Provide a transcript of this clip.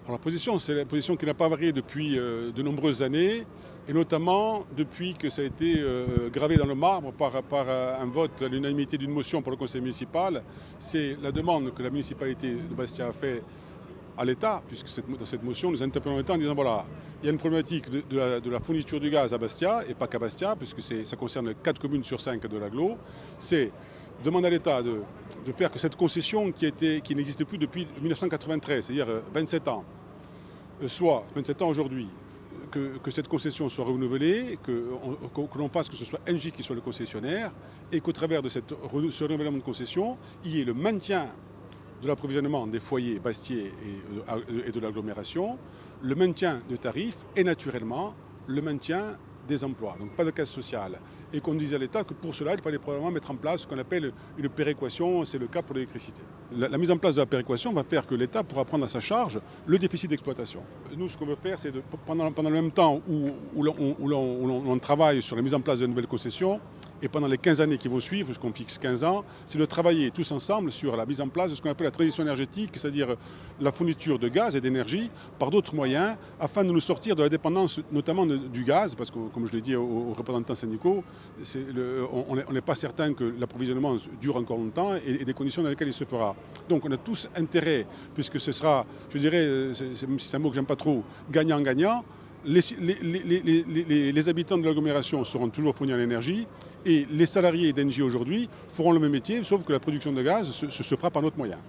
Alors, la position, c'est la position qui n'a pas varié depuis de nombreuses années, et notamment depuis que ça a été gravé dans le marbre par un vote à l'unanimité d'une motion pour le conseil municipal. C'est la demande que la municipalité de Bastia a fait à l'État, puisque dans cette motion, nous interpellons l'État en disant voilà, il y a une problématique de la fourniture du gaz à Bastia, et pas qu'à Bastia, puisque ça concerne 4 communes sur 5 de l'agglo. C'est demander à l'État de faire que cette concession qui n'existe plus depuis 1993, c'est-à-dire 27 ans, soit 27 ans aujourd'hui, que cette concession soit renouvelée, que l'on fasse que ce soit Engie qui soit le concessionnaire, et qu'au travers de ce renouvellement de concession, il y ait le maintien de l'approvisionnement des foyers bastiais et de l'agglomération, le maintien de tarifs et naturellement le maintien des emplois, donc pas de casse sociale. Et qu'on disait à l'État que pour cela, il fallait probablement mettre en place ce qu'on appelle une péréquation, c'est le cas pour l'électricité. La mise en place de la péréquation va faire que l'État pourra prendre à sa charge le déficit d'exploitation. Nous, ce qu'on veut faire, c'est pendant le même temps où l'on travaille sur la mise en place de nouvelles concessions, et pendant les 15 années qui vont suivre, puisqu'on fixe 15 ans, c'est de travailler tous ensemble sur la mise en place de ce qu'on appelle la transition énergétique, c'est-à-dire la fourniture de gaz et d'énergie par d'autres moyens, afin de nous sortir de la dépendance notamment du gaz, parce que, comme je l'ai dit aux représentants syndicaux, on n'est pas certain que l'approvisionnement dure encore longtemps et des conditions dans lesquelles il se fera. Donc on a tous intérêt, puisque ce sera, je dirais, c'est un mot que j'aime pas trop, gagnant-gagnant. Les habitants de l'agglomération seront toujours fournis en énergie et les salariés d'Engie aujourd'hui feront le même métier, sauf que la production de gaz se fera par notre moyen.